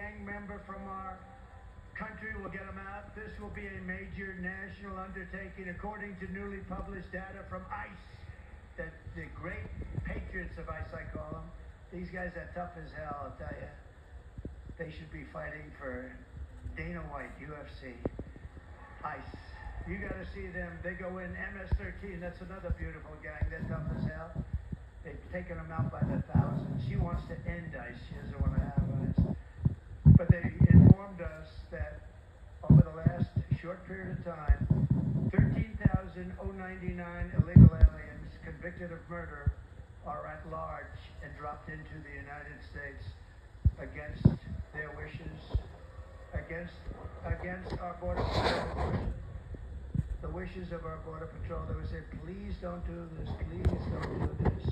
gang member from our country will get them out. This will be a major national undertaking, according to newly published data from ICE, that the great patriots of ICE, I call them. These guys are tough as hell, I'll tell you. They should be fighting for Dana White, UFC, ICE. You got to see them. They go in MS-13. That's another beautiful gang. They're tough as hell. They've taken them out by the thousands. She wants to end ICE. She doesn't want to have ICE. But they informed us that over the last short period of time, 13,099 illegal aliens convicted of murder are at large and dropped into the United States against their wishes, against our Border Patrol wishes, the wishes of our Border Patrol. They would say, please don't do this, please don't do this.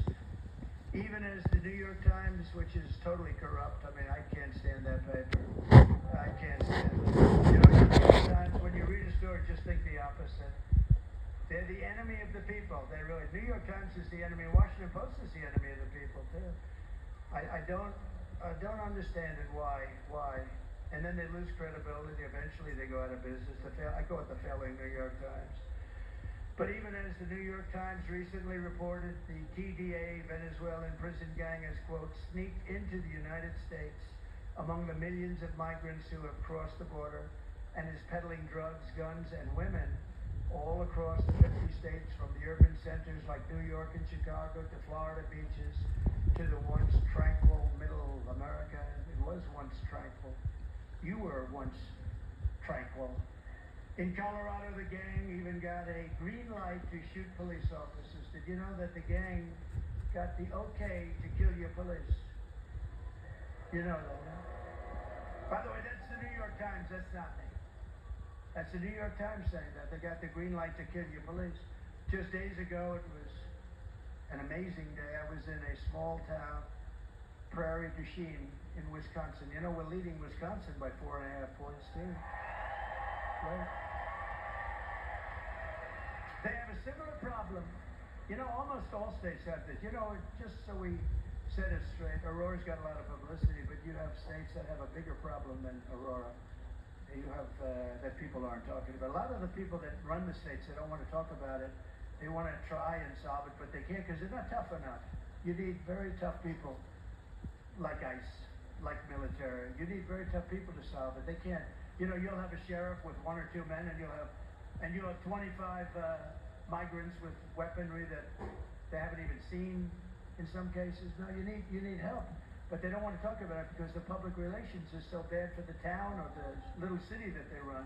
Even as the New York Times, which is totally corrupt, I mean, I can't stand that paper. I can't stand it. You know, the New York Times, when you read a story, just think the opposite. They're the enemy of the people. They really, New York Times is the enemy. Washington Post is the enemy of the people, too. I don't understand it, why. And then they lose credibility. Eventually they go out of business. I call it the failing New York Times. But even as the New York Times recently reported, the TDA Venezuelan prison gang has, quote, sneaked into the United States among the millions of migrants who have crossed the border and is peddling drugs, guns, and women all across the 50 states, from the urban centers like New York and Chicago to Florida beaches to the once tranquil middle America. It was once tranquil. You were once tranquil. In Colorado, the gang even got a green light to shoot police officers. Did you know that the gang got the okay to kill your police? You know that, huh? By the way, that's the New York Times. That's not me. That's the New York Times saying that. They got the green light to kill your police. Just days ago, it was an amazing day. I was in a small town, Prairie du Chien, in Wisconsin. You know, we're leading Wisconsin by 4.5 points, too. Right? They have a similar problem. You know, almost all states have this. You know, just so we set it straight, Aurora's got a lot of publicity, but you have states that have a bigger problem than Aurora. You have that people aren't talking about. A lot of the people that run the states, they don't want to talk about it. They want to try and solve it, but they can't because they're not tough enough. You need very tough people like ICE, like military. You need very tough people to solve it. They can't. You know, you'll have a sheriff with 1 or 2 men, and you'll have 25 migrants with weaponry that they haven't even seen in some cases. No, you need help. But they don't want to talk about it because the public relations is so bad for the town or the little city that they run.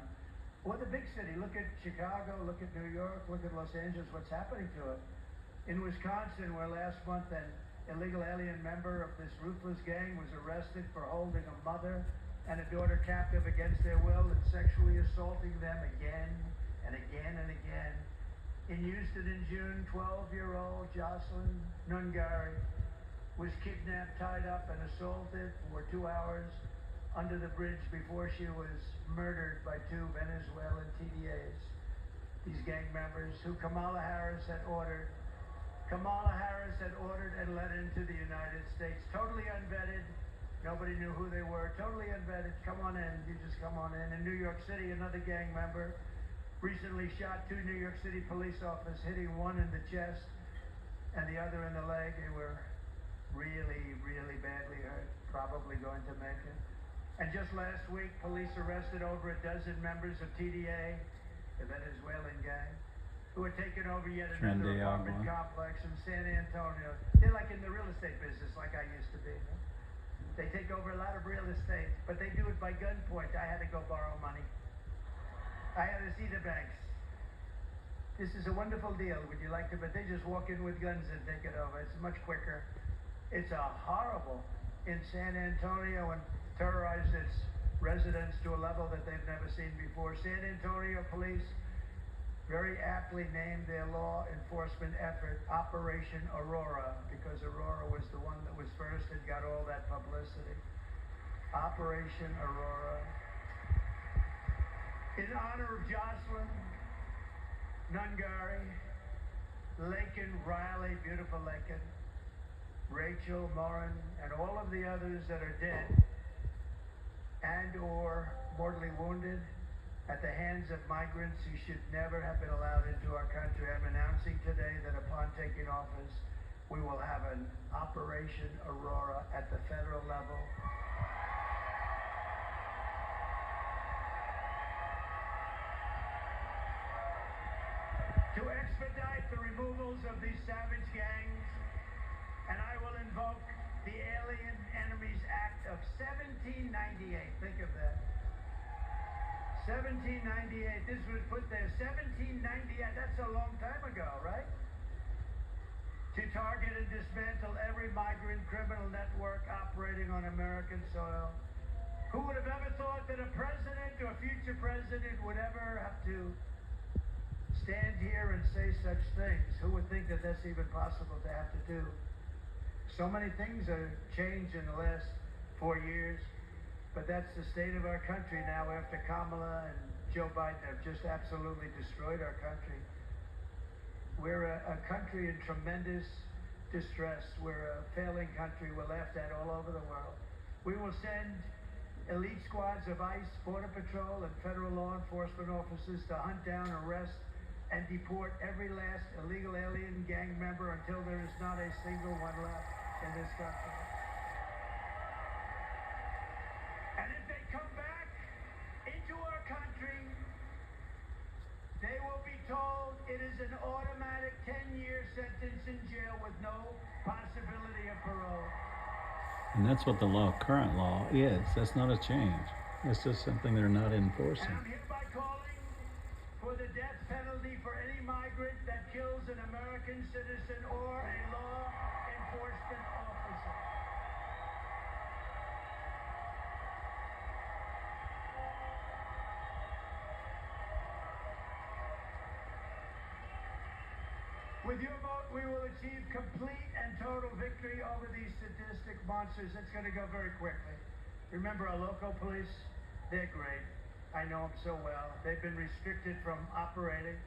Or the big city. Look at Chicago, look at New York, look at Los Angeles, what's happening to it. In Wisconsin, where last month an illegal alien member of this ruthless gang was arrested for holding a mother and a daughter captive against their will and sexually assaulting them again and again and again. In Houston in June, 12-year-old Jocelyn Nungari was kidnapped, tied up, and assaulted for 2 hours under the bridge before she was murdered by 2 Venezuelan TDAs. These gang members who Kamala Harris had ordered and let into the United States, totally unvetted. Nobody knew who they were, totally unvetted. Come on in, you just come on in. In New York City, another gang member recently shot 2 New York City police officers, hitting one in the chest and the other in the leg. They were really, really badly hurt, probably going to make it. And just last week, police arrested over a dozen members of TDA, the Venezuelan gang, who had taken over yet another apartment complex in San Antonio. They're like in the real estate business, like I used to be. They take over a lot of real estate, but they do it by gunpoint. I had to go borrow money. I had to see the banks. This is a wonderful deal. Would you like to? But they just walk in with guns and take it over. It's much quicker. It's a horrible in San Antonio and terrorized its residents to a level that they've never seen before. San Antonio police very aptly named their law enforcement effort Operation Aurora, because Aurora was the one that was first and got all that publicity. Operation Aurora. In honor of Jocelyn Nungari, Laken Riley, beautiful Laken, Rachel Morin, and all of the others that are dead, and or mortally wounded at the hands of migrants who should never have been allowed into our country. I'm announcing today that upon taking office, we will have an Operation Aurora at the federal level. To expedite the removals of these savage gangs, and I will invoke the Alien Enemies Act of 1798. Think of that. 1798. This was put there. 1798. That's a long time ago, right? To target and dismantle every migrant criminal network operating on American soil. Who would have ever thought that a president or future president would ever have to stand here and say such things? Who would think that that's even possible to have to do? So many things have changed in the last 4 years, but that's the state of our country now after Kamala and Joe Biden have just absolutely destroyed our country. We're a country in tremendous distress. We're a failing country. We're laughed at all over the world. We will send elite squads of ICE, Border Patrol, and federal law enforcement officers to hunt down, arrest, and deport every last illegal alien gang member until there is not a single one left in this country. And if they come back into our country, they will be told it is an automatic 10-year sentence in jail with no possibility of parole. And that's what the current law is. That's not a change. It's just something they're not enforcing. And I'm hereby calling for the death penalty for any migrant that kills an American citizen or a law enforcement officer. With your vote, we will achieve complete and total victory over these sadistic monsters. It's going to go very quickly. Remember, our local police, they're great. I know them so well. They've been restricted from operating.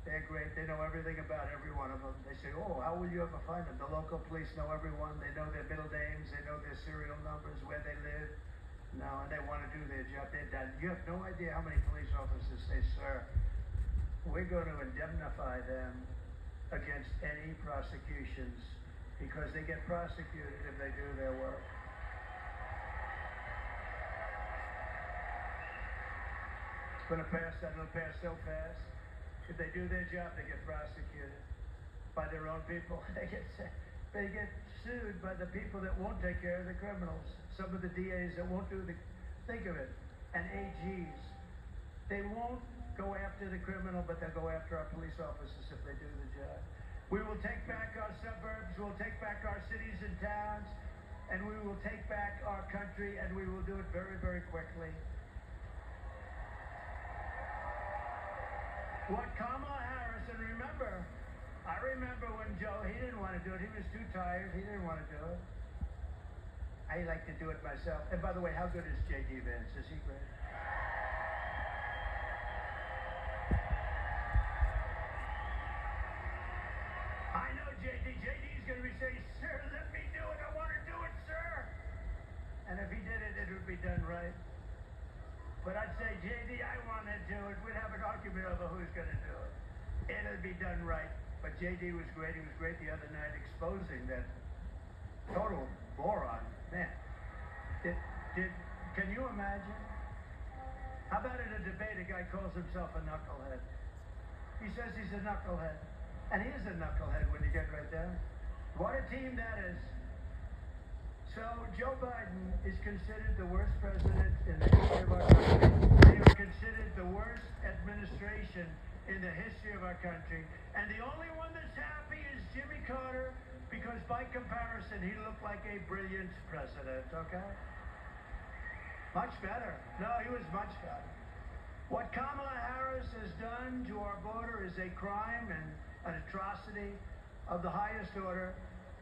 They're great. They know everything about every one of them. They say, oh, how will you ever find them? The local police know everyone. They know their middle names. They know their serial numbers, where they live. No, and they want to do their job. They're done. You have no idea how many police officers say, sir, we're going to indemnify them against any prosecutions because they get prosecuted if they do their work. It's going to pass, and it'll pass so fast. If they do their job, they get prosecuted by their own people. They get sued by the people that won't take care of the criminals. Some of the DAs that won't do the, think of it, and AGs. They won't go after the criminal, but they'll go after our police officers if they do the job. We will take back our suburbs, we'll take back our cities and towns, and we will take back our country, and we will do it very, very quickly. What Kamala Harris, and remember, I remember when Joe, he didn't want to do it. He was too tired. He didn't want to do it. I like to do it myself. And by the way, how good is J.D. Vance? Is he great? I know J.D. J.D.'s going to be saying, sir, let me do it. I want to do it, sir. And if he did it, it would be done right. But I'd say, J.D., I want to do it. We'd have an argument over who's going to do it. It'll be done right. But J.D. was great. He was great the other night exposing that total moron. Man, can you imagine? How about in a debate, a guy calls himself a knucklehead? He says he's a knucklehead. And he is a knucklehead when you get right down. What a team that is. So Joe Biden is considered the worst president in the history of our country. They are considered the worst administration in the history of our country. And the only one that's happy is Jimmy Carter, because by comparison, he looked like a brilliant president, okay? Much better. No, he was much better. What Kamala Harris has done to our border is a crime and an atrocity of the highest order.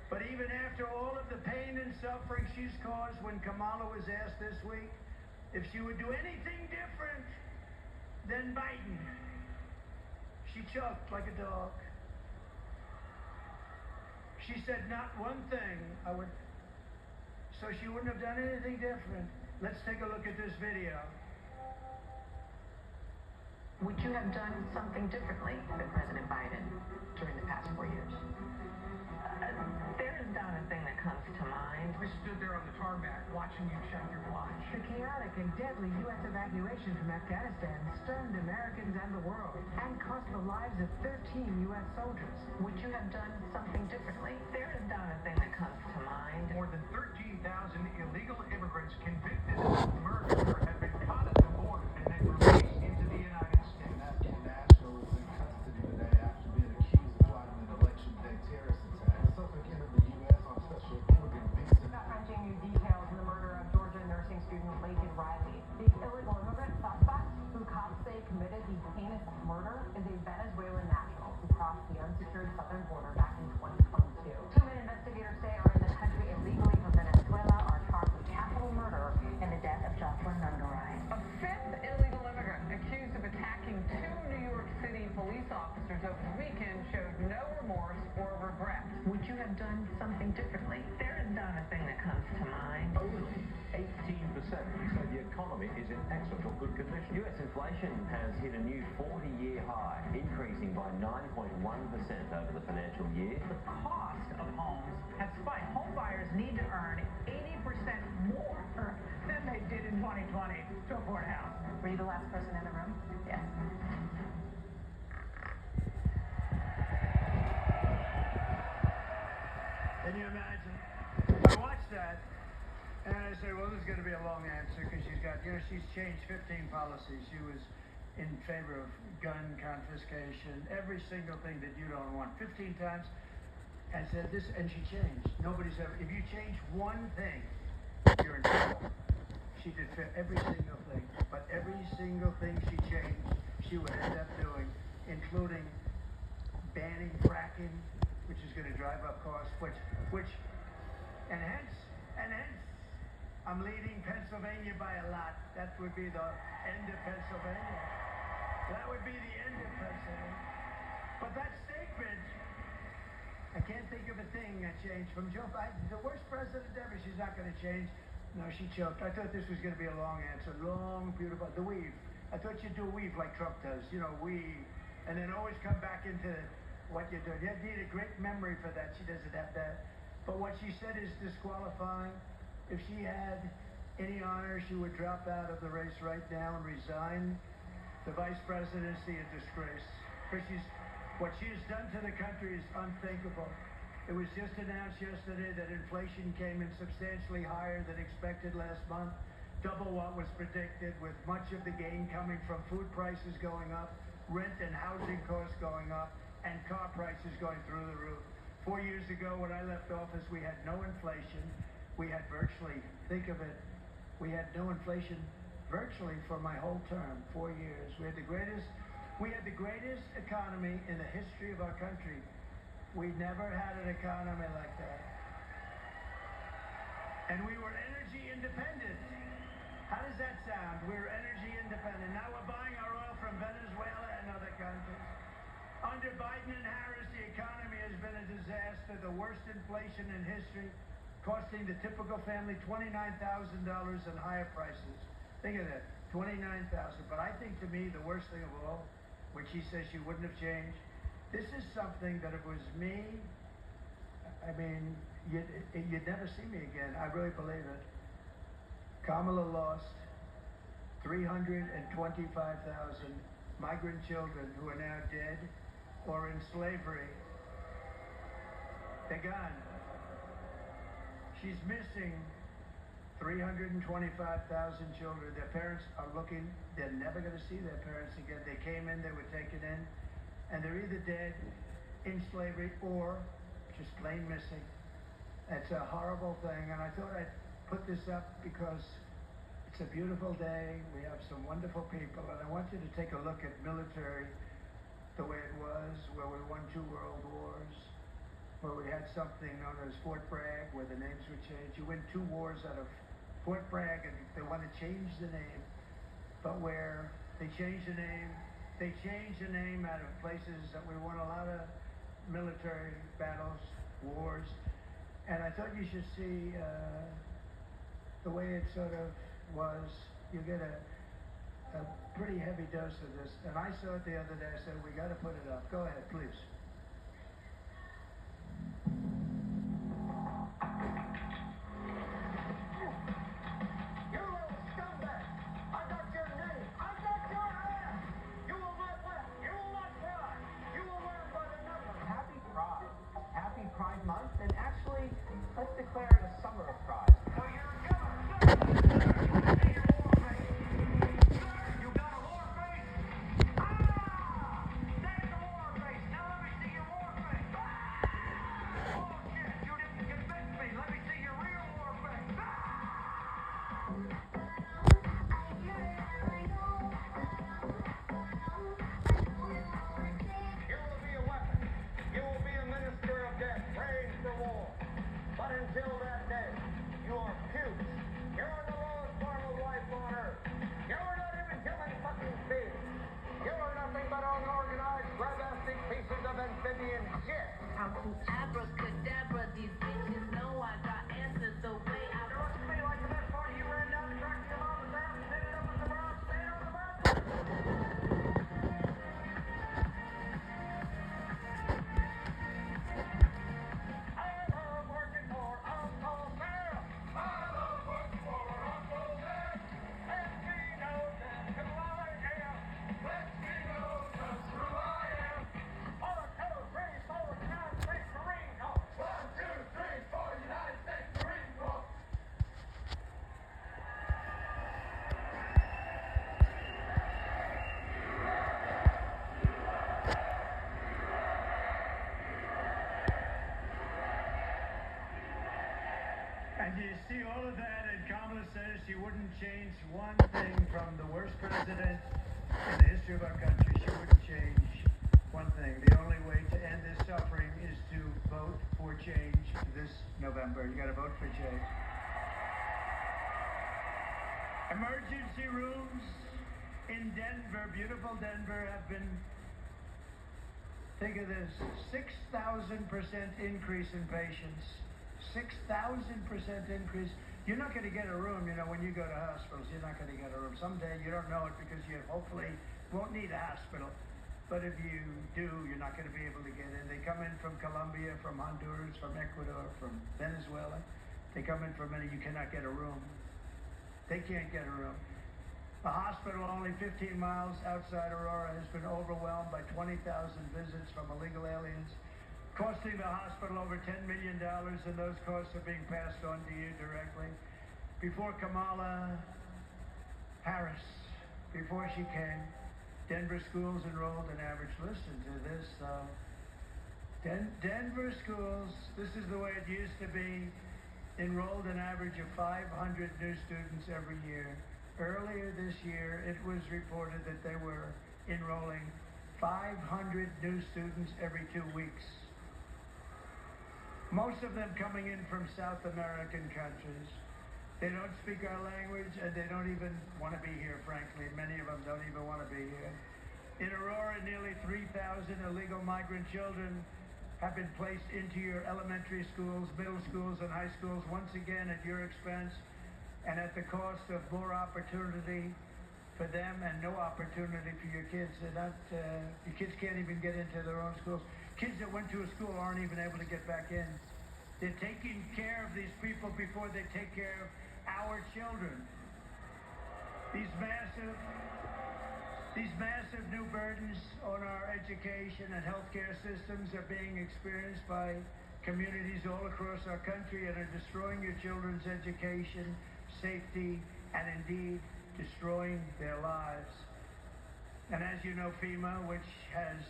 But even after all of the pain and suffering she's caused, when Kamala was asked this week if she would do anything different than Biden, she choked like a dog. She said not one thing I would, so she wouldn't have done anything different. Let's take a look at this video. Would you have done something differently than President Biden during the past 4 years? There's not a thing that comes to mind. We stood there on the tarmac watching you check your watch. The chaotic and deadly U.S. evacuation from Afghanistan stunned Americans and the world and cost the lives of 13 U.S. soldiers. Would you have done something differently? There is not a thing that comes to mind. More than 13,000 illegal immigrants convicted of murder have been caught at the border and then released into the United States. Afghan national is in custody today after being accused of plotting an election day terrorist attack. The suspect entered the U.S. on special immigrant visa. Gut-wrenching new details in the murder of Georgia nursing student Laken Riley. The illegal immigrant suspect, who cops say committed the heinous murder, is a Venezuelan national who crossed the unsecured southern border back in 2022. Two men investigators say are in the country illegally from Venezuela are charged with capital murder in the death of Jocelyn Nungaray. A fifth illegal immigrant accused of attacking two New York City police officers over the weekend showed no remorse or regret. Would you have done something differently? There is not a thing that comes to mind. Only 18% say the economy is in excellent or good condition. US inflation has hit a new 40-year high, increasing by 9.1% over the financial year. The cost of homes has spiked. Home buyers need to earn 80% more than they did in 2020 to afford a house. Were you the last person in the room? Yes. Can you imagine? I watched that, and I said, well, this is going to be a long answer because she's changed 15 policies. She was in favor of gun confiscation, every single thing that you don't want, 15 times, and said this, and she changed. Nobody's ever, if you change one thing, you're in trouble. She did every single thing, but every single thing she changed, she would end up doing, including banning fracking, which is going to drive up costs, and hence, I'm leading Pennsylvania by a lot. That would be the end of Pennsylvania. That would be the end of Pennsylvania. But that statement, I can't think of a thing that changed from Joe Biden, the worst president ever. She's not going to change. No, she choked. I thought this was going to be a long answer. Long, beautiful. The weave. I thought you'd do a weave like Trump does. You know, weave. And then always come back into what you're doing. You need a great memory for that. She doesn't have that. But what she said is disqualifying. If she had any honor, she would drop out of the race right now and resign. The vice presidency, a disgrace. Because what she has done to the country is unthinkable. It was just announced yesterday that inflation came in substantially higher than expected last month, double what was predicted, with much of the gain coming from food prices going up, rent and housing costs going up, and car prices going through the roof. 4 years ago, when I left office, we had no inflation. We had virtually, think of it, we had no inflation virtually for my whole term, 4 years. We had the greatest economy in the history of our country. We never had an economy like that. And we were energy independent. How does that sound? We were energy independent. Now we're buying our oil from Venezuela and other countries. Under Biden and Harris, the economy has been a disaster, the worst inflation in history, costing the typical family $29,000 in higher prices. Think of that, $29,000. But I think to me, the worst thing of all, which she says she wouldn't have changed, this is something that if it was me, I mean, you'd never see me again. I really believe it. Kamala lost 325,000 migrant children who are now dead or in slavery. They're gone. She's missing 325,000 children. Their parents are looking, they're never going to see their parents again. They came in, they were taken in, and they're either dead, in slavery, or just plain missing. It's a horrible thing, and I thought I'd put this up because it's a beautiful day. We have some wonderful people, and I want you to take a look at military the way it was, where we won 2 world wars, where we had something known as Fort Bragg, where the names were changed. You win 2 wars out of Fort Bragg, and they want to change the name, but where they changed the name, they changed the name out of places that we won a lot of military battles, wars, and I thought you should see the way it sort of was you get a pretty heavy dose of this. And I saw it the other day. I said, we got to put it up. Go ahead, please. You little scumbag! I got your name! I got your ass! You will not laugh! You will not cry! You will learn by the numbers! Happy Pride. Happy Pride Month, and actually, let's declare it a summer of pride. So you're a killer! Let me see your war face! Sir, you got a war face? Ah! That's the war face! Now let me see your war face! Ah! Bullshit! You didn't convince me! Let me see your real war face! Ah! You will be a weapon. You will be a minister of death, praised for war. But until that day, you are puke. You're the lowest form of life on earth. You're not even human fucking beings. You're nothing but unorganized, grabastic pieces of amphibian shit. I'm too abracadabra, these bitches know I got answers the way I You know what to me like the best part? You ran down the track to your mama's house, ended up with the brown stain on the bathroom. I love working for Uncle Sam. I love working for Uncle Sam. Let me know just who I am. Let me know just who I am. 1, 2, 3, 4, United States Marine Corps. 1, 2, 3, 4, United States Marine Corps. And you see all of that, and Kamala says she wouldn't change one thing from the worst president in the history of our country. She wouldn't change one thing. The only way to end this suffering is to vote for change this November. You got to vote for change. Emergency rooms in Denver, beautiful Denver, have been, think of this, 6,000% increase in patients. 6,000% increase. You're not going to get a room, you know, when you go to hospitals. You're not going to get a room. Someday you don't know it because you hopefully won't need a hospital. But if you do, you're not going to be able to get in. They come in from Colombia, from Honduras, from Ecuador, from Venezuela. They come in from many. You cannot get a room. They can't get a room. A hospital only 15 miles outside Aurora has been overwhelmed by 20,000 visits from illegal aliens, costing the hospital over $10 million, and those costs are being passed on to you directly. Before Kamala Harris, before she came, Denver schools enrolled an average, listen to this though, Denver schools, this is the way it used to be, enrolled an average of 500 new students every year. Earlier this year, it was reported that they were enrolling 500 new students every 2 weeks. Most of them coming in from South American countries. They don't speak our language, and they don't even want to be here, frankly. Many of them don't even want to be here. In Aurora, nearly 3,000 illegal migrant children have been placed into your elementary schools, middle schools, and high schools, once again at your expense and at the cost of more opportunity for them and no opportunity for your kids. They're not, your kids can't even get into their own schools. Kids that went to a school aren't even able to get back in. They're taking care of these people before they take care of our children. These massive new burdens on our education and healthcare systems are being experienced by communities all across our country and are destroying your children's education, safety, and indeed destroying their lives. And as you know, FEMA, which has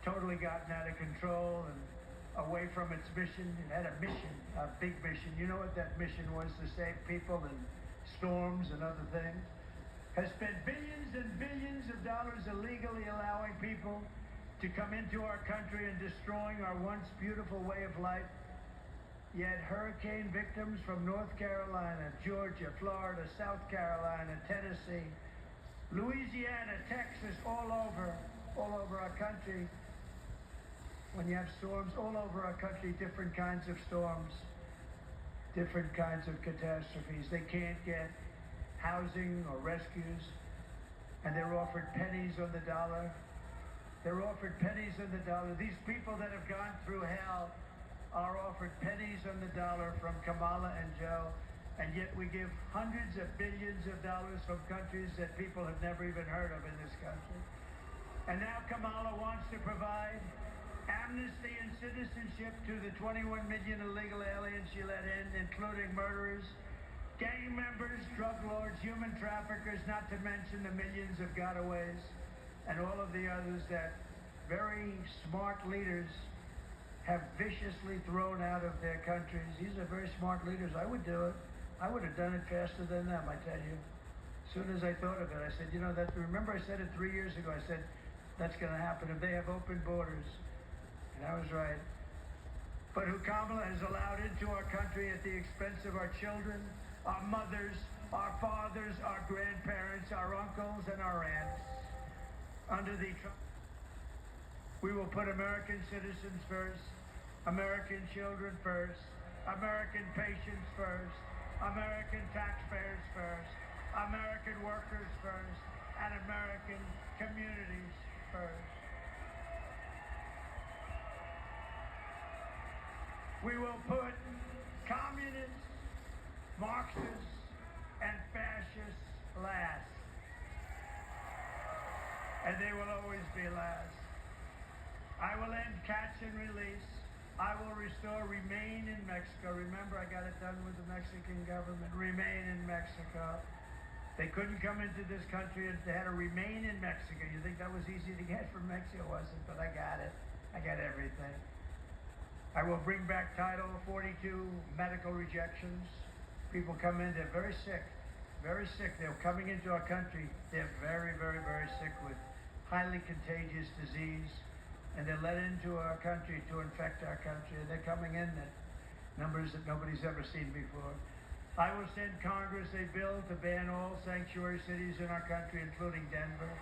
totally gotten out of control and away from its mission, it had a mission, a big mission. You know what that mission was? To save people in storms and other things. Has spent billions and billions of dollars illegally allowing people to come into our country and destroying our once beautiful way of life. Yet hurricane victims from North Carolina, Georgia, Florida, South Carolina, Tennessee, Louisiana, Texas, all over our country. When you have storms all over our country, different kinds of storms, different kinds of catastrophes, they can't get housing or rescues, and they're offered pennies on the dollar. They're offered pennies on the dollar. These people that have gone through hell are offered pennies on the dollar from Kamala and Joe, and yet we give hundreds of billions of dollars from countries that people have never even heard of in this country. And now Kamala wants to provide amnesty and citizenship to the 21 million illegal aliens she let in, including murderers, gang members, drug lords, human traffickers, not to mention the millions of gotaways and all of the others that very smart leaders have viciously thrown out of their countries. These are very smart leaders. I would do it. I would have done it faster than them, I tell you. As soon as I thought of it, I said, you know, remember I said it 3 years ago, I said, that's going to happen if they have open borders. And I was right. But who Kamala has allowed into our country at the expense of our children, our mothers, our fathers, our grandparents, our uncles, and our aunts. Under the Trump, we will put American citizens first, American children first, American patients first, American taxpayers first, American workers first, and American communities first. We will put communists, Marxists, and fascists last. And they will always be last. I will end catch and release. I will restore Remain in Mexico. Remember, I got it done with the Mexican government. Remain in Mexico. They couldn't come into this country and they had to remain in Mexico. You think that was easy to get from Mexico? It wasn't, but I got it. I got everything. I will bring back Title 42 medical rejections. People come in, they're very sick. Very sick. They're coming into our country. They're very, very, very sick with highly contagious disease. And they're let into our country to infect our country. And they're coming in at numbers that nobody's ever seen before. I will send Congress a bill to ban all sanctuary cities in our country, including Denver.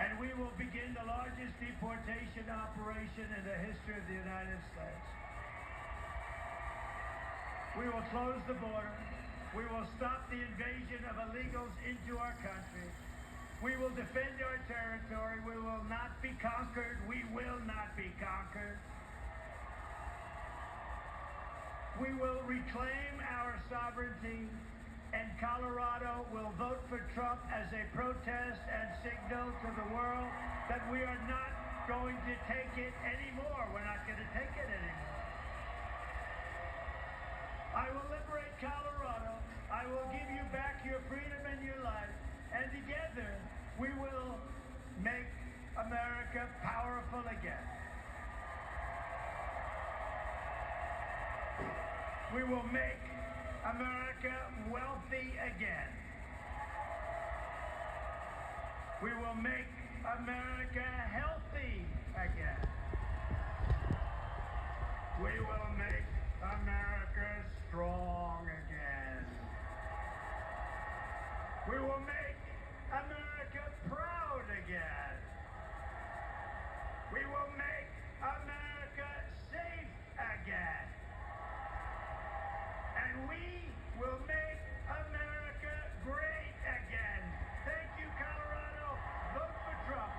And we will begin the largest deportation operation in the history of the United States. We will close the border. We will stop the invasion of illegals into our country. We will defend our territory. We will not be conquered. We will not be conquered. We will reclaim our sovereignty, and Colorado will vote for Trump as a protest and signal to the world that we are not going to take it anymore. We're not going to take it anymore. I will liberate Colorado. I will give you back your freedom and your life. And together, we will make America powerful again. We will make America wealthy again. We will make America healthy again. We will make America strong again. We will make America proud again. We will make America safe again. And we will make America great again. Thank you, Colorado. Vote for Trump.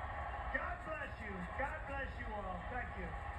God bless you. God bless you all. Thank you.